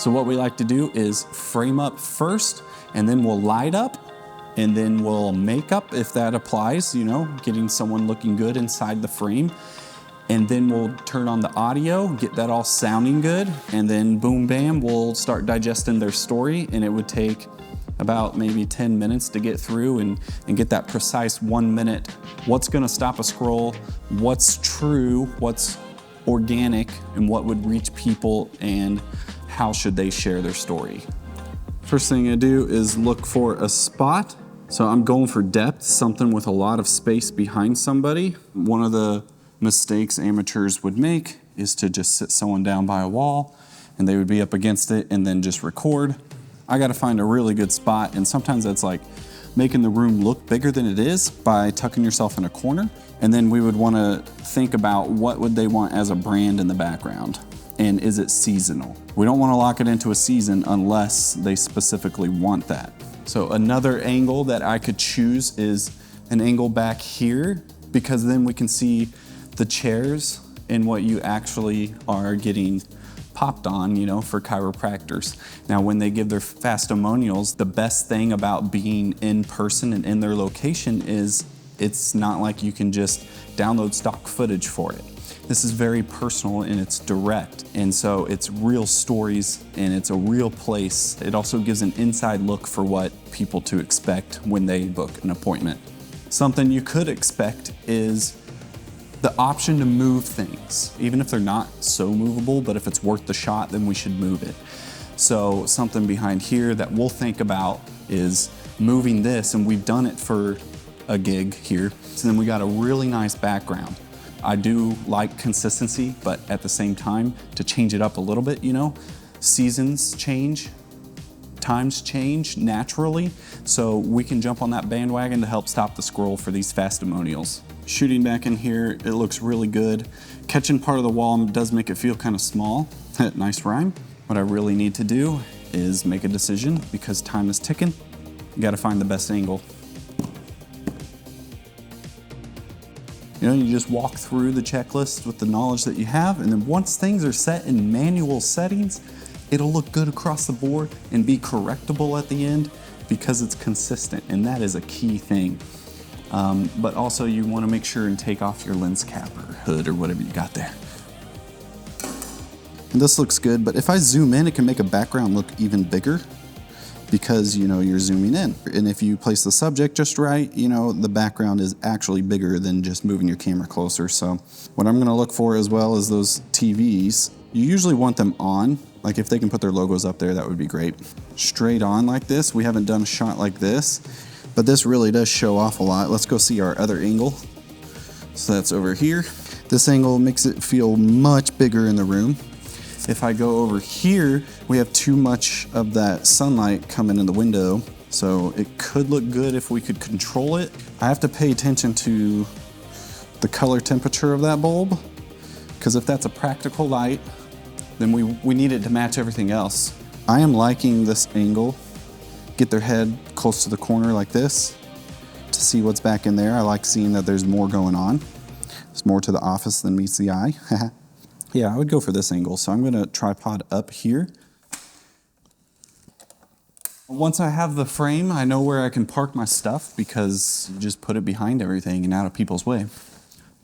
So what we like to do is frame up first, and then we'll light up, and then we'll make up if that applies, you know, getting someone looking good inside the frame. And then we'll turn on the audio, get that all sounding good, and then boom, bam, we'll start digesting their story, and it would take about maybe 10 minutes to get through and get that precise 1 minute. What's gonna stop a scroll, what's true, what's organic, and what would reach people, and how should they share their story. First thing I do is look for a spot. So I'm going for depth, something with a lot of space behind somebody. One of the mistakes amateurs would make is to just sit someone down by a wall and they would be up against it and then just record. I gotta find a really good spot, and sometimes that's like making the room look bigger than it is by tucking yourself in a corner. And then we would wanna think about what would they want as a brand in the background, and is it seasonal? We don't wanna lock it into a season unless they specifically want that. So another angle that I could choose is an angle back here, because then we can see the chairs and what you actually are getting popped on, you know, for chiropractors. Now, when they give their Fastimonials, the best thing about being in person and in their location is it's not like you can just download stock footage for it. This is very personal and it's direct. And so it's real stories and it's a real place. It also gives an inside look for what people to expect when they book an appointment. Something you could expect is the option to move things, even if they're not so movable, but if it's worth the shot, then we should move it. So something behind here that we'll think about is moving this, and we've done it for a gig here. So then we got a really nice background. I do like consistency, but at the same time, to change it up a little bit, you know, seasons change, times change naturally, so we can jump on that bandwagon to help stop the scroll for these Fastimonials. Shooting back in here, it looks really good. Catching part of the wall does make it feel kind of small. Nice rhyme. What I really need to do is make a decision because time is ticking. You gotta find the best angle. You know, you just walk through the checklist with the knowledge that you have, and then once things are set in manual settings, it'll look good across the board and be correctable at the end because it's consistent, and that is a key thing. But also you wanna make sure and take off your lens cap or hood or whatever you got there. And this looks good, but if I zoom in, it can make a background look even bigger because, you know, you're zooming in. And if you place the subject just right, you know, the background is actually bigger than just moving your camera closer. So what I'm gonna look for as well is those TVs. You usually want them on. Like if they can put their logos up there, that would be great. Straight on like this. We haven't done a shot like this, but this really does show off a lot. Let's go see our other angle. So that's over here. This angle makes it feel much bigger in the room. If I go over here, we have too much of that sunlight coming in the window. So it could look good if we could control it. I have to pay attention to the color temperature of that bulb, because if that's a practical light, then we need it to match everything else. I am liking this angle. Get their head close to the corner like this to see what's back in there. I like seeing that there's more going on. There's more to the office than meets the eye. Yeah, I would go for this angle. So I'm gonna tripod up here. Once I have the frame, I know where I can park my stuff because you just put it behind everything and out of people's way.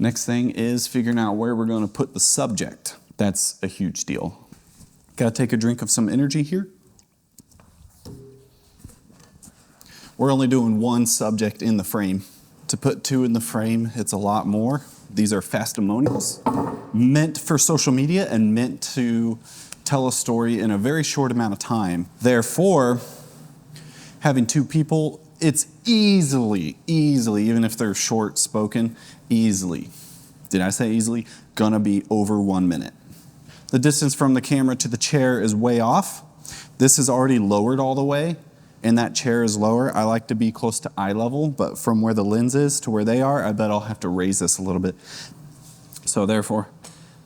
Next thing is figuring out where we're gonna put the subject. That's a huge deal. Gotta take a drink of some energy here. We're only doing one subject in the frame. To put two in the frame, it's a lot more. These are Fastimonials, meant for social media and meant to tell a story in a very short amount of time. Therefore, having two people, it's easily, even if they're short spoken, easily, did I say easily? Gonna be over 1 minute. The distance from the camera to the chair is way off. This is already lowered all the way, and that chair is lower. I like to be close to eye level, but from where the lens is to where they are, I bet I'll have to raise this a little bit. So therefore,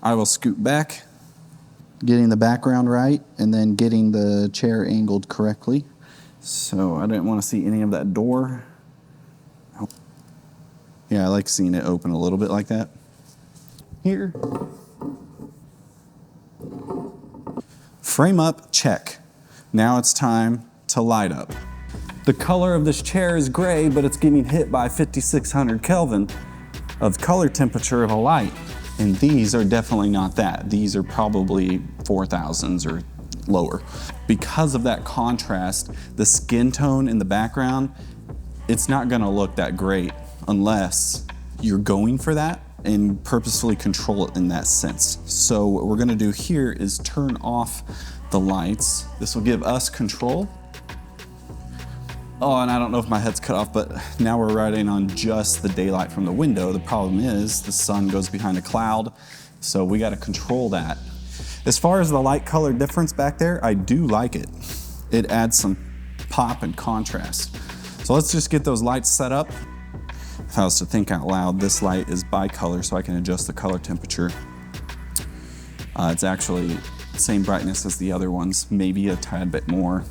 I will scoot back, getting the background right, and then getting the chair angled correctly. So I didn't want to see any of that door. Yeah, I like seeing it open a little bit like that. Here. Frame up, check. Now it's time to light up. The color of this chair is gray, but it's getting hit by 5,600 Kelvin of color temperature of a light. And these are definitely not that. These are probably 4,000s or lower. Because of that contrast, the skin tone in the background, it's not gonna look that great unless you're going for that and purposefully control it in that sense. So what we're gonna do here is turn off the lights. This will give us control. Oh, and I don't know if my head's cut off, but now we're riding on just the daylight from the window. The problem is the sun goes behind a cloud, so we gotta control that. As far as the light color difference back there, I do like it. It adds some pop and contrast. So let's just get those lights set up. If I was to think out loud, this light is bicolor, so I can adjust the color temperature. It's actually the same brightness as the other ones, maybe a tad bit more,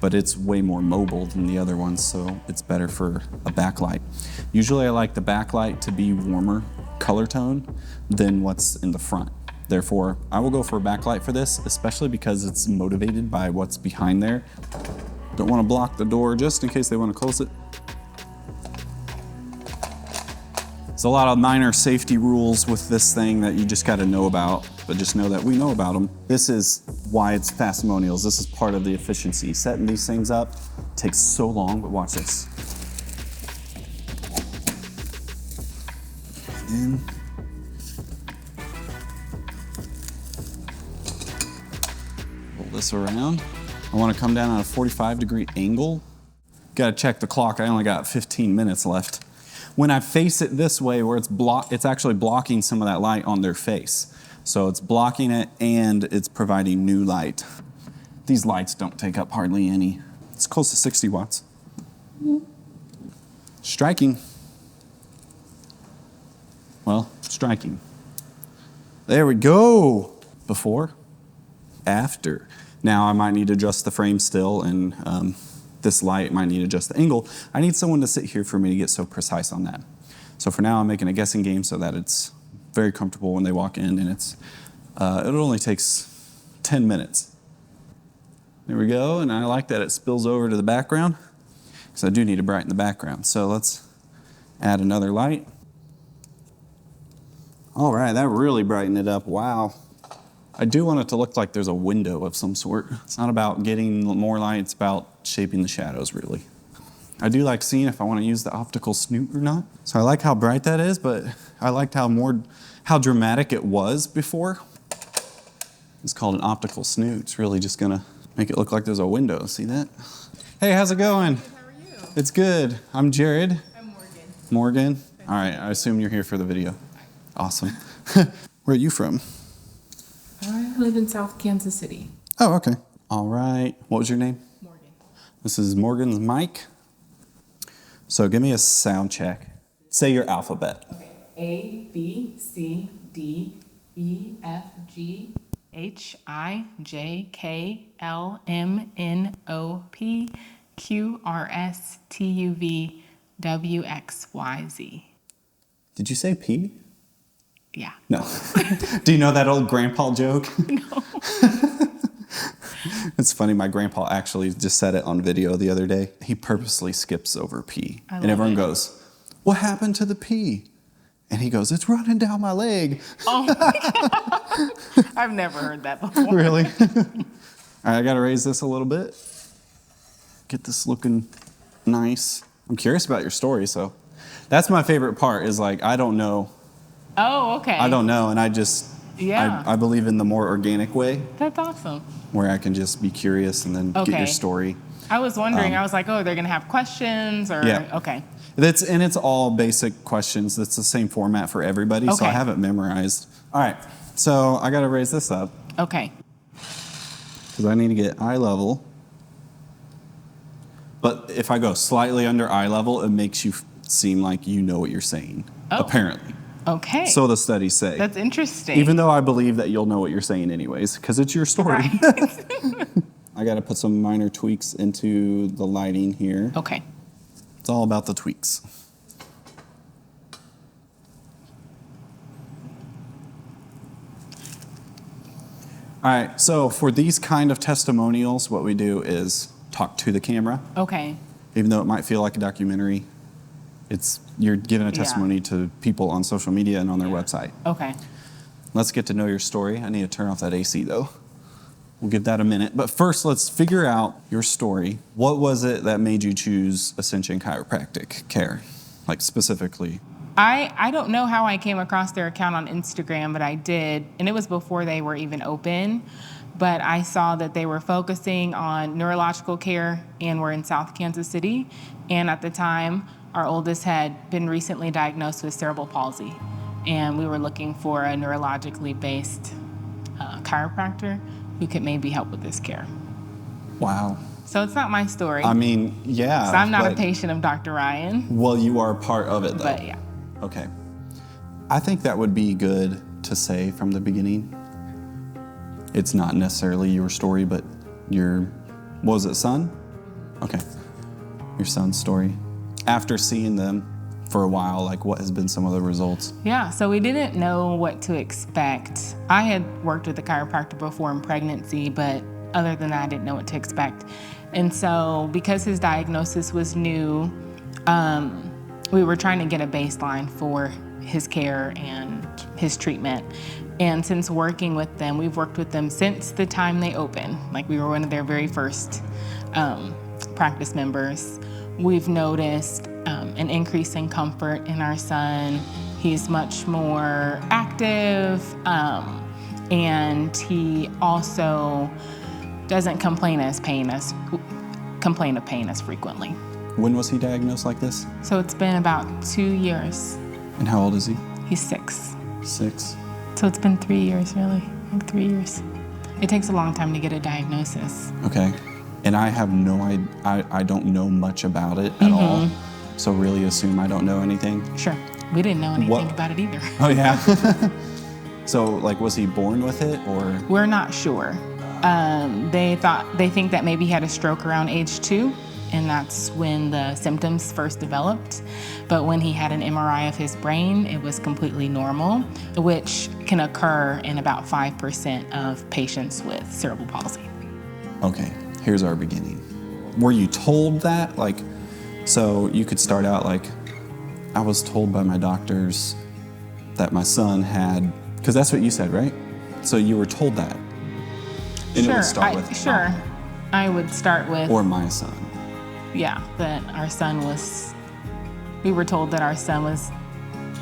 but it's way more mobile than the other ones, so it's better for a backlight. Usually I like the backlight to be warmer color tone than what's in the front. Therefore, I will go for a backlight for this, especially because it's motivated by what's behind there. Don't want to block the door just in case they want to close it. There's a lot of minor safety rules with this thing that you just got to know about, but just know that we know about them. This is why it's Fastimonials. This is part of the efficiency. Setting these things up takes so long, but watch this. In. Roll this around. I want to come down on a 45-degree angle. Got to check the clock. I only got 15 minutes left. When I face it this way, where it's actually blocking some of that light on their face. So it's blocking it and it's providing new light. These lights don't take up hardly any. It's close to 60 watts. Striking. Well, striking. There we go. Before, after. Now I might need to adjust the frame still, and this light might need to adjust the angle. I need someone to sit here for me to get so precise on that. So for now, I'm making a guessing game so that it's very comfortable when they walk in, and it only takes 10 minutes. There we go, and I like that it spills over to the background, because I do need to brighten the background. So let's add another light. All right, that really brightened it up, wow. I do want it to look like there's a window of some sort. It's not about getting more light, it's about shaping the shadows, really. I do like seeing if I want to use the optical snoot or not. So I like how bright that is, but I liked how dramatic it was before. It's called an optical snoot. It's really just gonna make it look like there's a window. See that? Hey, how's it going? Good, how are you? It's good. I'm Jared. I'm Morgan. Morgan? All right, I assume you're here for the video. Awesome. Where are you from? I live in South Kansas City. Oh, okay. All right. What was your name? Morgan. This is Morgan's mic. So give me a sound check. Say your alphabet. Okay. A, B, C, D, E, F, G, H, I, J, K, L, M, N, O, P, Q, R, S, T, U, V, W, X, Y, Z. Did you say P? Yeah. No. Do you know that old grandpa joke? No. It's funny, my grandpa actually just said it on video the other day. He purposely skips over P. I And love everyone it. goes, "What happened to the P?" And he goes, "It's running down my leg." Oh my God. I've never heard that before. Really? All right, I gotta raise this a little bit. Get this looking nice. I'm curious about your story, so. That's my favorite part, is like, I don't know. Oh, okay. I don't know, and I just, Yeah. I believe in the more organic way, That's awesome. where I can just be curious and then get your Okay. story. I was wondering, I was like, oh, they're going to have questions or, Yeah. okay. It's all basic questions. It's the same format for everybody, so I Okay. have it memorized. All right, so I gotta raise this up, Okay. because I need to get eye level. But if I go slightly under eye level, it makes you seem like you know what you're saying, Oh. apparently. Okay. So the studies say. That's interesting. Even though I believe that you'll know what you're saying anyways, because it's your story. Right. I got to put some minor tweaks into the lighting here. Okay. It's all about the tweaks. All right, so for these kind of testimonials, what we do is talk to the camera. Okay. Even though it might feel like a documentary, you're giving a testimony to people on social media and on their website. Okay. Let's get to know your story. I need to turn off that AC though. We'll give that a minute. But first, let's figure out your story. What was it that made you choose Ascension Chiropractic Care, like specifically? I don't know how I came across their account on Instagram, but I did, and it was before they were even open. But I saw that they were focusing on neurological care and were in South Kansas City. And at the time, our oldest had been recently diagnosed with cerebral palsy. And we were looking for a neurologically based chiropractor who could maybe help with this care. Wow. So it's not my story. I mean, yeah. So I'm not a patient of Dr. Ryan. Well, you are part of it though. But yeah. Okay. I think that would be good to say from the beginning. It's not necessarily your story, but what was it, son? Okay. Your son's story. After seeing them for a while, like what has been some of the results? Yeah, so we didn't know what to expect. I had worked with a chiropractor before in pregnancy, but other than that, I didn't know what to expect. And so because his diagnosis was new, we were trying to get a baseline for his care and his treatment. And since working with them, we've worked with them since the time they opened. Like we were one of their very first practice members. We've noticed an increase in comfort in our son. He's much more active, and he also doesn't complain of pain as frequently. When was he diagnosed like this? So it's been about 2 years. And how old is he? He's 6. 6. So it's been 3 years, really, like 3 years. It takes a long time to get a diagnosis. Okay. And I have no idea, I don't know much about it at all. So really assume I don't know anything. Sure. We didn't know anything about it either. Oh yeah. So like, was he born with it or? We're not sure. They think that maybe he had a stroke around age 2, and that's when the symptoms first developed. But when he had an MRI of his brain, it was completely normal, which can occur in about 5% of patients with cerebral palsy. Okay, here's our beginning. Were you told that? Like, so you could start out like, I was told by my doctors that my son had, because that's what you said, right? So you were told that. And Sure, it would start with sure. I would start with, or my son. yeah, that our son was, we were told that our son was,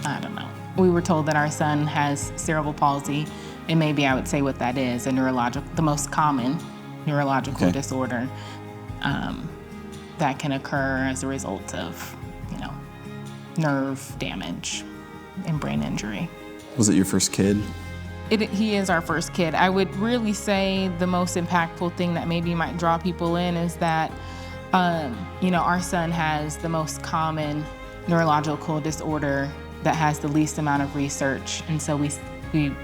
I don't know. We were told that our son has cerebral palsy, and maybe I would say what that is, the most common neurological disorder that can occur as a result of, nerve damage and brain injury. Was it your first kid? He is our first kid. I would really say the most impactful thing that maybe might draw people in is that, our son has the most common neurological disorder that has the least amount of research. And so we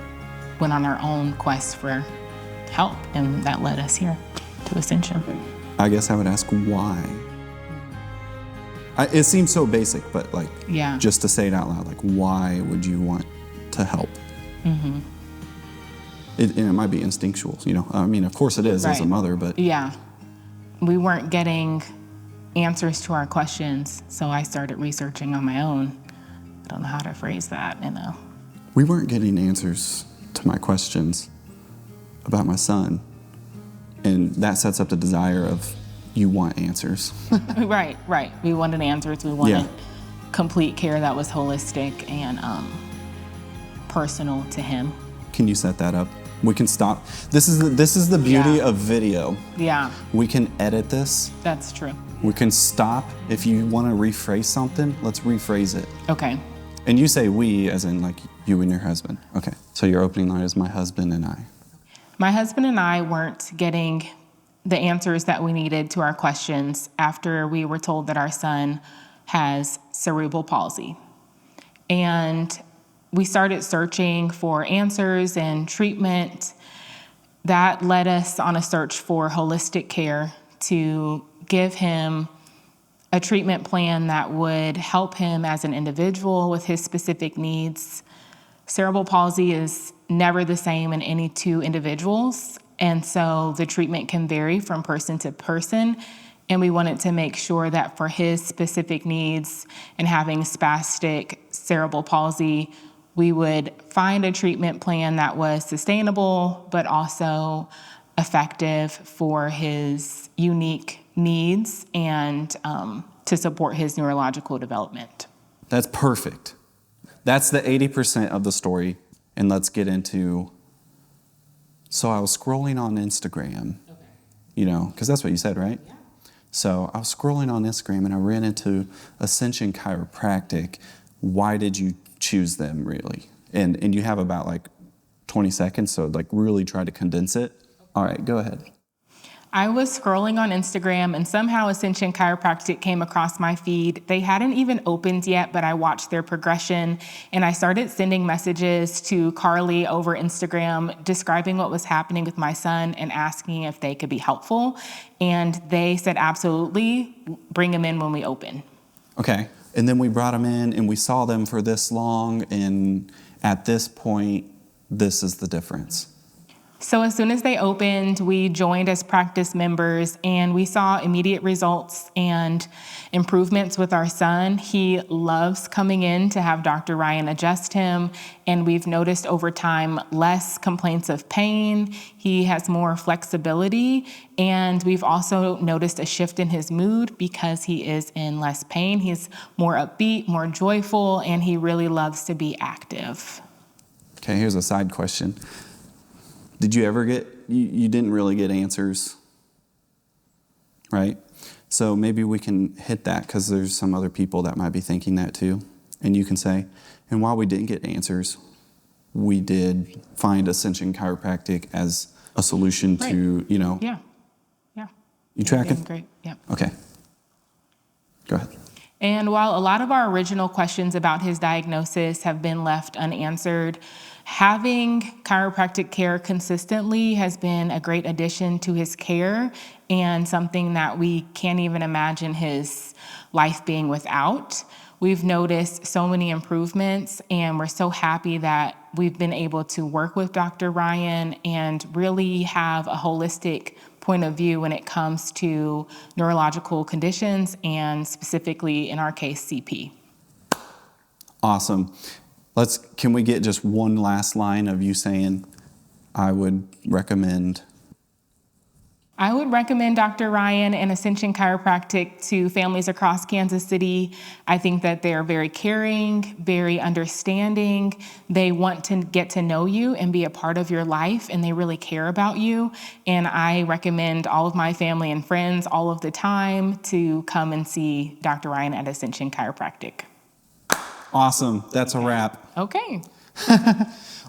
went on our own quest for help, and that led us here to Ascension. I guess I would ask why. It seems so basic, but just to say it out loud, like, why would you want to help? Mm-hmm. And it might be instinctual, I mean, of course it is as a mother, but. Yeah. We weren't getting answers to our questions, so I started researching on my own. I don't know how to phrase that, We weren't getting answers to my questions about my son, and that sets up the desire of you want answers. Right. We wanted answers. We wanted complete care that was holistic and personal to him. Can you set that up? We can stop. This is the beauty of video. Yeah. We can edit this. That's true. We can stop. If you want to rephrase something, let's rephrase it. Okay. And you say we as in like you and your husband. Okay. So your opening line is my husband and I. My husband and I weren't getting the answers that we needed to our questions after we were told that our son has cerebral palsy. And we started searching for answers and treatment. That led us on a search for holistic care to give him a treatment plan that would help him as an individual with his specific needs. Cerebral palsy is never the same in any two individuals. And so the treatment can vary from person to person. And we wanted to make sure that for his specific needs and having spastic cerebral palsy, we would find a treatment plan that was sustainable, but also effective for his unique needs and to support his neurological development. That's perfect. That's the 80% of the story. And let's get into, so I was scrolling on Instagram, you know, because that's what you said, right? Yeah. So I was scrolling on Instagram and I ran into Ascension Chiropractic. Why did you choose them, really? And you have about like 20 seconds, so like really try to condense it. All right, go ahead. I was scrolling on Instagram and somehow Ascension Chiropractic came across my feed. They hadn't even opened yet, but I watched their progression and I started sending messages to Carly over Instagram describing what was happening with my son and asking if they could be helpful. And they said, absolutely, bring him in when we open. Okay, and then we brought them in and we saw them for this long, and at this point, this is the difference. So as soon as they opened, we joined as practice members and we saw immediate results and improvements with our son. He loves coming in to have Dr. Ryan adjust him, and we've noticed over time less complaints of pain. He has more flexibility, and we've also noticed a shift in his mood because he is in less pain. He's more upbeat, more joyful, and he really loves to be active. Okay, here's a side question. Did you ever get, you didn't really get answers, right? So maybe we can hit that because there's some other people that might be thinking that too. And you can say, and while we didn't get answers, we did find Ascension Chiropractic as a solution to, you know. Yeah. You tracking? Great, yeah. Okay. Go ahead. And while a lot of our original questions about his diagnosis have been left unanswered, having chiropractic care consistently has been a great addition to his care and something that we can't even imagine his life being without. We've noticed so many improvements, and we're so happy that we've been able to work with Dr. Ryan and really have a holistic point of view when it comes to neurological conditions and specifically, in our case, CP. Awesome. Can we get just one last line of you saying, I would recommend? I would recommend Dr. Ryan and Ascension Chiropractic to families across Kansas City. I think that they're very caring, very understanding. They want to get to know you and be a part of your life, and they really care about you. And I recommend all of my family and friends all of the time to come and see Dr. Ryan at Ascension Chiropractic. Awesome. That's a wrap. Okay.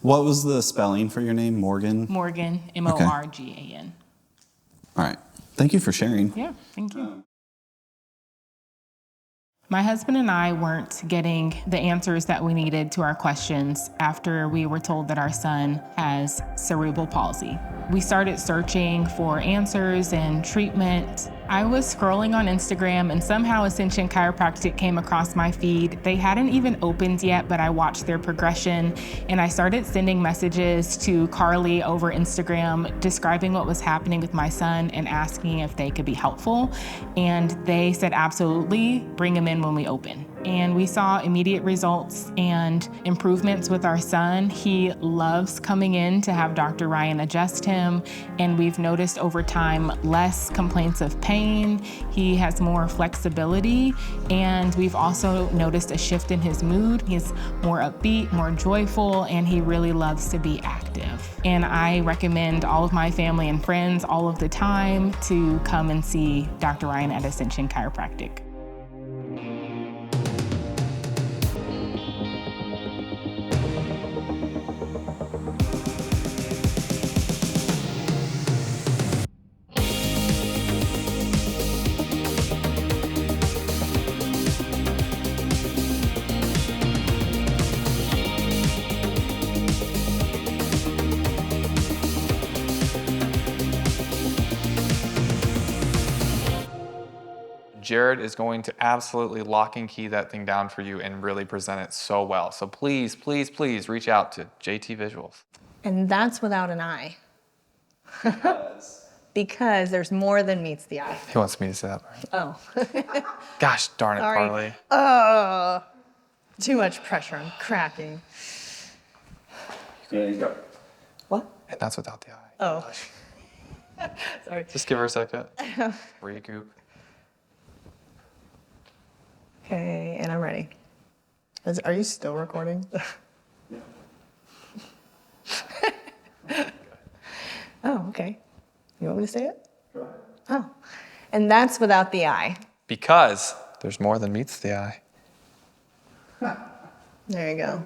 What was the spelling for your name? Morgan? Morgan, M-O-R-G-A-N. All right. Thank you for sharing. Yeah, thank you. My husband and I weren't getting the answers that we needed to our questions after we were told that our son has cerebral palsy. We started searching for answers and treatment. I was scrolling on Instagram and somehow Ascension Chiropractic came across my feed. They hadn't even opened yet, but I watched their progression and I started sending messages to Carly over Instagram describing what was happening with my son and asking if they could be helpful. And they said, absolutely, bring him in when we open. And we saw immediate results and improvements with our son. He loves coming in to have Dr. Ryan adjust him, and we've noticed over time less complaints of pain. He has more flexibility, and we've also noticed a shift in his mood. He's more upbeat, more joyful, and he really loves to be active. And I recommend all of my family and friends all of the time to come and see Dr. Ryan at Ascension Chiropractic. Jared is going to absolutely lock and key that thing down for you and really present it so well. So please, please, please reach out to JT Visuals. And that's without an I. Because there's more than meets the eye. He wants me to say that. Oh. Gosh darn it, Sorry. Carly. Too much pressure. I'm cracking. There you go. What? And that's without the I. Oh. Sorry. Just give her a second. Recoup. Okay, and I'm ready. Are you still recording? Oh, okay. You want me to say it? Go ahead. Oh. And that's without the I. Because there's more than meets the eye. There you go.